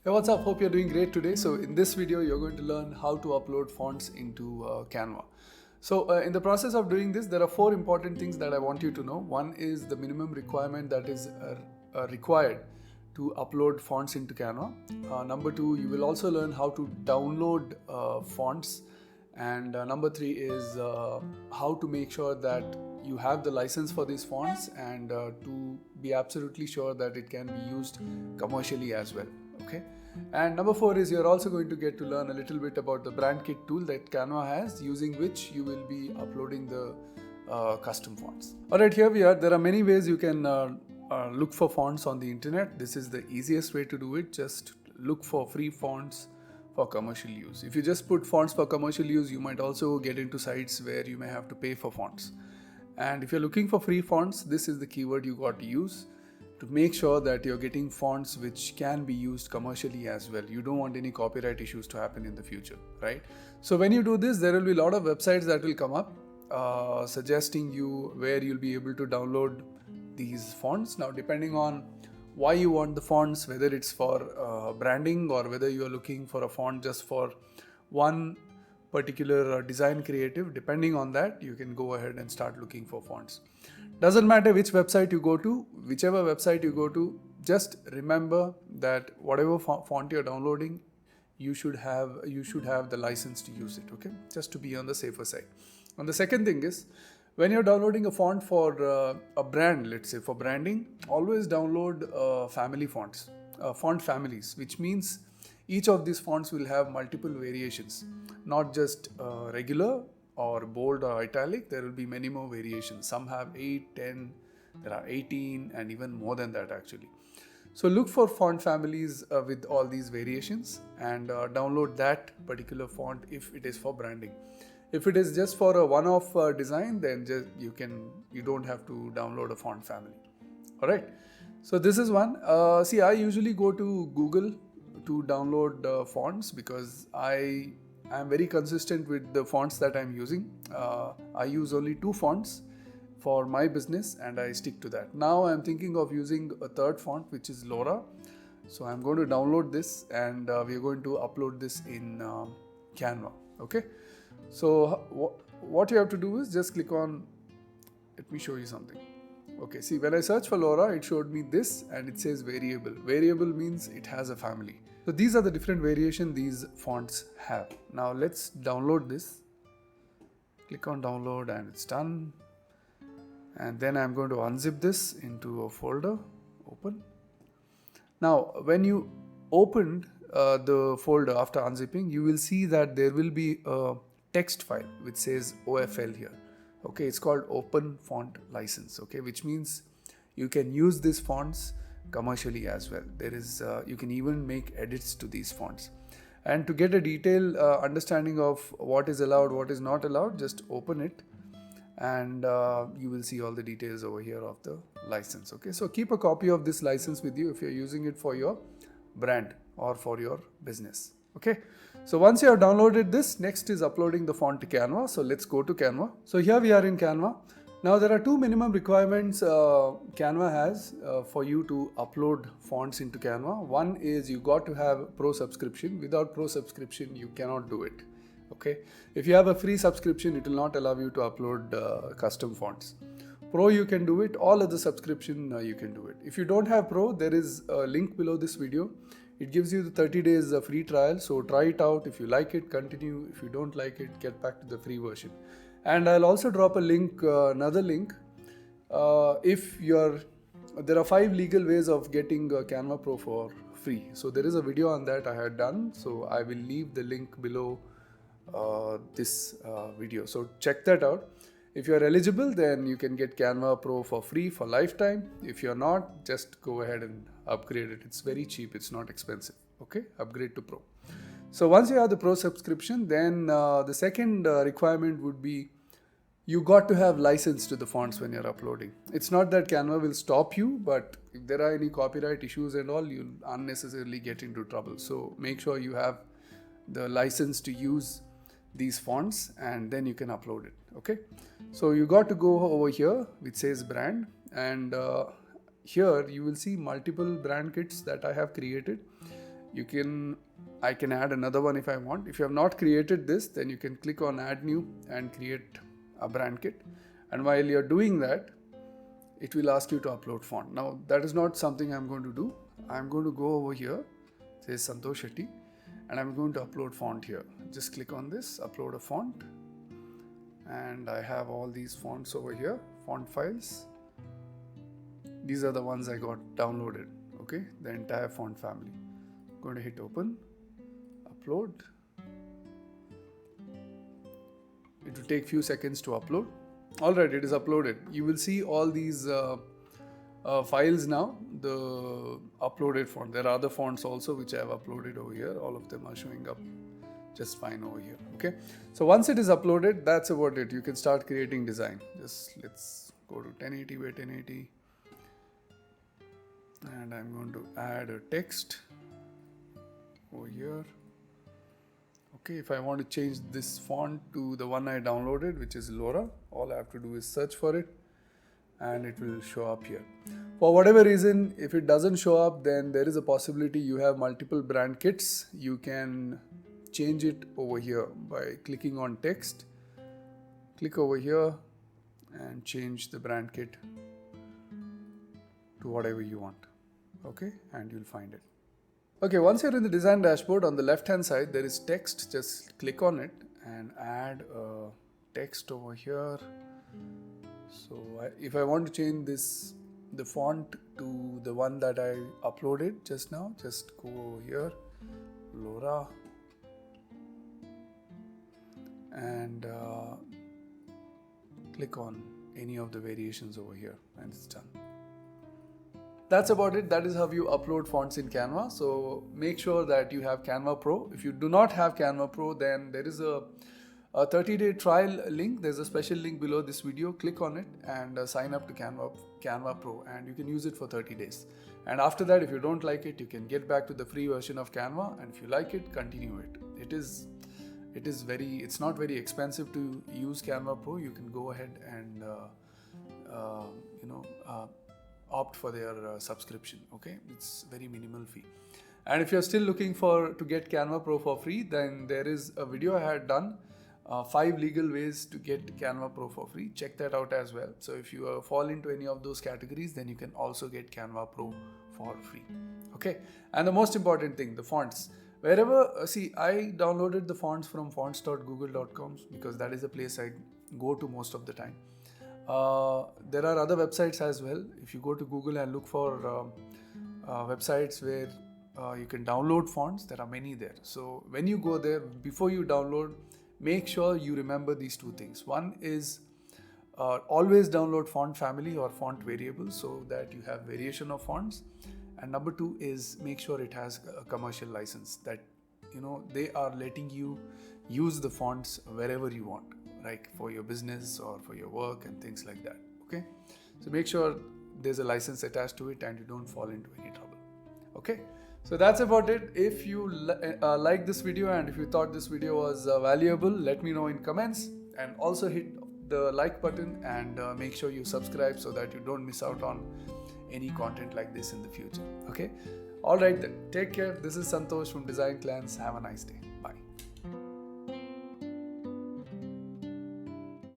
Hey, what's up? Hope you're doing great today. So in this video, you're going to learn how to upload fonts into Canva. So in the process of doing this, there are 4 important things that I want you to know. One is the minimum requirement that is required to upload fonts into Canva. Number 2, you will also learn how to download fonts. And number 3 is how to make sure that you have the license for these fonts and to be absolutely sure that it can be used commercially as well. Okay. And number 4 is you're also going to get to learn a little bit about the brand kit tool that Canva has, using which you will be uploading the custom fonts. Alright, here we are. There are many ways you can look for fonts on the internet. This is the easiest way to do it. Just look for free fonts for commercial use. If you just put fonts for commercial use, you might also get into sites where you may have to pay for fonts. And if you're looking for free fonts, this is the keyword you got to use to make sure that you're getting fonts which can be used commercially as well. You don't want any copyright issues to happen in the future, right? So when you do this, there will be a lot of websites that will come up suggesting you where you'll be able to download these fonts. Now, depending on why you want the fonts, whether it's for branding or whether you are looking for a font just for one particular design creative, depending on that, you can go ahead and start looking for fonts. Doesn't matter which website you go to, whichever website you go to, just remember that whatever font you're downloading, you should have the license to use it, okay? Just to be on the safer side. And the second thing is, when you're downloading a font for a brand, let's say for branding, always download family fonts, font families, which means each of these fonts will have multiple variations, not just regular or bold or italic. There will be many more variations. Some have 8, 10, there are 18 and even more than that actually. So look for font families with all these variations and download that particular font if it is for branding. If it is just for a one-off design, then you don't have to download a font family. All right. So this is one. See, I usually go to Google to download fonts because I am very consistent with the fonts that I'm using. I use only 2 fonts for my business and I stick to that. Now I'm thinking of using a third font, which is Laura. So I'm going to download this and we're going to upload this in Canva. Okay. So what you have to do is just click on, let me show you something. Okay, see, when I search for Laura, it showed me this and it says variable. Variable means it has a family. So these are the different variations these fonts have. Now let's download this. Click on download and it's done. And then I'm going to unzip this into a folder, open. Now, when you opened the folder after unzipping, you will see that there will be a text file which says OFL here. Okay, it's called Open Font License, okay, which means you can use these fonts commercially as well. There is you can even make edits to these fonts. And to get a detailed understanding of what is allowed, what is not allowed, just open it and you will see all the details over here of the license. Okay, so keep a copy of this license with you if you're using it for your brand or for your business. Okay, so once you have downloaded this, next is uploading the font to Canva. So let's go to Canva. So here we are in Canva. Now there are 2 minimum requirements Canva has for you to upload fonts into Canva. One is you got to have Pro subscription. Without Pro subscription, you cannot do it. Okay, if you have a free subscription, it will not allow you to upload custom fonts. Pro, you can do it. All other subscription, you can do it. If you don't have Pro, there is a link below this video. It gives you the 30 days free trial. So try it out. If you like it, continue. If you don't like it, get back to the free version. And I'll also drop a link, another link. There are 5 legal ways of getting Canva Pro for free. So there is a video on that I had done. So I will leave the link below this video. So check that out. If you are eligible, then you can get Canva Pro for free for lifetime. If you're not, just go ahead and upgrade it. It's very cheap. It's not expensive. Okay, upgrade to Pro. So once you have the Pro subscription, then the second requirement would be you got to have license to the fonts when you're uploading. It's not that Canva will stop you, but if there are any copyright issues and all, you'll unnecessarily get into trouble. So make sure you have the license to use these fonts and then you can upload it. Okay, so you got to go over here which says brand, and here you will see multiple brand kits that I have created. I can add another one if I want. If you have not created this, then you can click on add new and create a brand kit. And while you're doing that, it will ask you to upload font. Now that is not something I'm going to do. I'm going to go over here, say Santosh Shetty, and I'm going to upload font here. Just click on this, upload a font. And I have all these fonts over here, font files. These are the ones I got downloaded, okay? The entire font family. I'm going to hit open, upload. It will take few seconds to upload. Alright, it is uploaded. You will see all these files now, the uploaded font. There are other fonts also which I have uploaded over here. All of them are showing up just fine over here, okay? So once it is uploaded, that's about it. You can start creating design. Just let's go to 1080 by 1080. And I'm going to add a text over here. Okay, if I want to change this font to the one I downloaded, which is Laura, all I have to do is search for it and it will show up here. For whatever reason, if it doesn't show up, then there is a possibility you have multiple brand kits. You can change it over here by clicking on text. Click over here and change the brand kit to whatever you want. Okay, and you'll find it. Okay, once you're in the design dashboard, on the left hand side there is text. Just click on it and add a text over here. So if I want to change the font to the one that I uploaded just now, just go over here, Laura, and click on any of the variations over here and it's done. That's about it. That is how you upload fonts in Canva. So make sure that you have Canva Pro. If you do not have Canva Pro, then there is a 30-day trial link. There's a special link below this video. Click on it and sign up to Canva Pro, and you can use it for 30 days. And after that, if you don't like it, you can get back to the free version of Canva, and if you like it, continue it. It's not very expensive to use Canva Pro. You can go ahead and opt for their subscription. Okay, it's very minimal fee. And if you're still looking to get Canva Pro for free, then there is a video I had done, 5 legal ways to get Canva Pro for free. Check that out as well. So if you fall into any of those categories, then you can also get Canva Pro for free. Okay, and the most important thing, the fonts. Wherever, I downloaded the fonts from fonts.google.com because that is the place I go to most of the time. There are other websites as well. If you go to Google and look for websites where you can download fonts, there are many there. So when you go there, before you download, make sure you remember these 2 things. One is always download font family or font variable so that you have variation of fonts. And number 2 is make sure it has a commercial license, that they are letting you use the fonts wherever you want, like for your business or for your work and things like that. Okay, so make sure there's a license attached to it and you don't fall into any trouble. Okay, so that's about it. If you like this video and if you thought this video was valuable, let me know in comments, and also hit the like button and make sure you subscribe so that you don't miss out on any content like this in the future. Okay, all right then, take care. This is Santosh from Design Clans. Have a nice day.